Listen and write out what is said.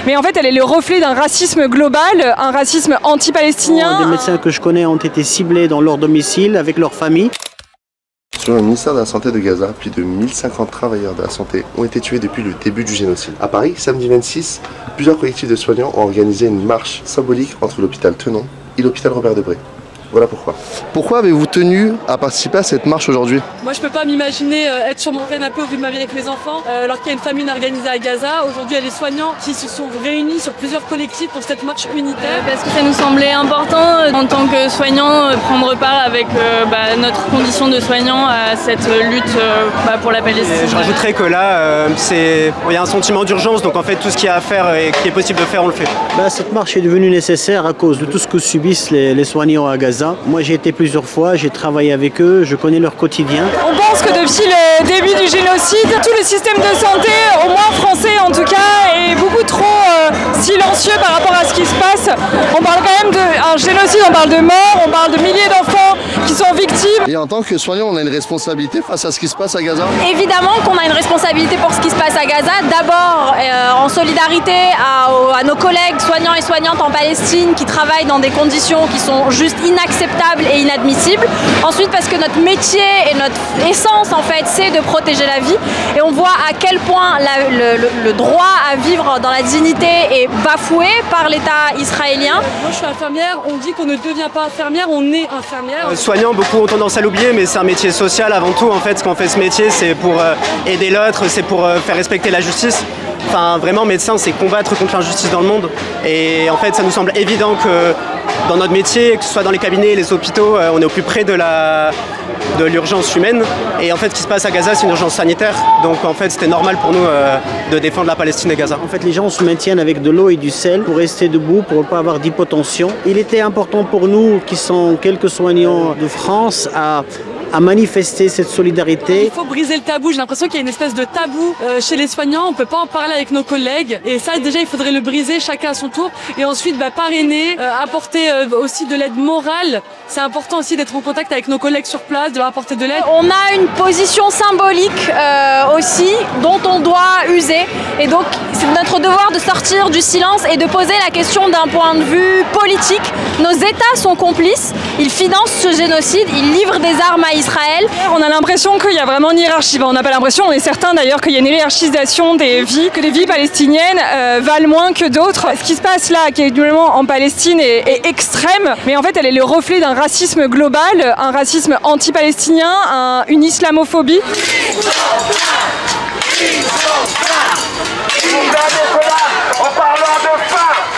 Mais en fait, elle est le reflet d'un racisme global, un racisme anti-palestinien. Des médecins que je connais ont été ciblés dans leur domicile avec leur famille. Selon le ministère de la Santé de Gaza, plus de 1050 travailleurs de la santé ont été tués depuis le début du génocide. À Paris, samedi 26, plusieurs collectifs de soignants ont organisé une marche symbolique entre l'hôpital Tenon et l'hôpital Robert Debré. Voilà pourquoi. Pourquoi avez-vous tenu à participer à cette marche aujourd'hui? Moi je peux pas m'imaginer être sur mon canapé au vu de ma vie avec mes enfants alors qu'il y a une famine organisée à Gaza. Aujourd'hui il y a des soignants qui se sont réunis sur plusieurs collectifs pour cette marche unitaire. Parce que ça nous semblait important en tant que soignants prendre part avec notre condition de soignant à cette lutte pour la Palestine. Et je rajouterais que là il y a un sentiment d'urgence, donc en fait tout ce qu'il y a à faire et qui est possible de faire on le fait. Cette marche est devenue nécessaire à cause de tout ce que subissent les soignants à Gaza. Moi j'ai été plusieurs fois, j'ai travaillé avec eux, je connais leur quotidien. On pense que depuis le début du génocide, tout le système de santé, au moins français en tout cas, est beaucoup trop silencieux par rapport à ce qui se passe. On parle quand même d'un génocide, on parle de morts, on parle de milliers d'enfants qui sont victimes. Et en tant que soignant, on a une responsabilité face à ce qui se passe à Gaza? Évidemment qu'on a une responsabilité pour ce qui se passe à Gaza. D'abord en solidarité à nos collègues soignants et soignantes en Palestine qui travaillent dans des conditions qui sont juste inacceptables et inadmissibles. Ensuite parce que notre métier et notre essence en fait c'est de protéger la vie et on voit à quel point le droit à vivre dans la dignité est bafoué par l'État israélien. Moi je suis infirmière, on dit qu'on ne devient pas infirmière, on est infirmière. Soignants, beaucoup ont tendance à l'oublier, mais c'est un métier social avant tout. En fait, ce qu'on fait ce métier, c'est pour aider l'autre, c'est pour faire respecter la justice. Enfin, vraiment, médecin, c'est combattre contre l'injustice dans le monde. Et en fait, ça nous semble évident que dans notre métier, que ce soit dans les cabinets, les hôpitaux, on est au plus près de l'urgence humaine. Et en fait, ce qui se passe à Gaza, c'est une urgence sanitaire. Donc en fait, c'était normal pour nous de défendre la Palestine et Gaza. En fait, les gens se maintiennent avec de l'eau et du sel pour rester debout, pour ne pas avoir d'hypotension. Il était important pour nous, qui sont quelques soignants de France, à manifester cette solidarité. Il faut briser le tabou, j'ai l'impression qu'il y a une espèce de tabou chez les soignants, on ne peut pas en parler avec nos collègues et ça déjà il faudrait le briser chacun à son tour et ensuite parrainer, apporter aussi de l'aide morale, c'est important aussi d'être en contact avec nos collègues sur place, de leur apporter de l'aide. On a une position symbolique aussi dont on doit user et donc c'est notre devoir de sortir du silence et de poser la question d'un point de vue politique. Nos États sont complices, ils financent ce génocide, ils livrent des armes à Israël. On a l'impression qu'il y a vraiment une hiérarchie. On n'a pas l'impression, on est certain d'ailleurs qu'il y a une hiérarchisation des vies, que les vies palestiniennes valent moins que d'autres. Ce qui se passe là, actuellement en Palestine, est extrême, mais en fait elle est le reflet d'un racisme global, un racisme anti-palestinien, une islamophobie.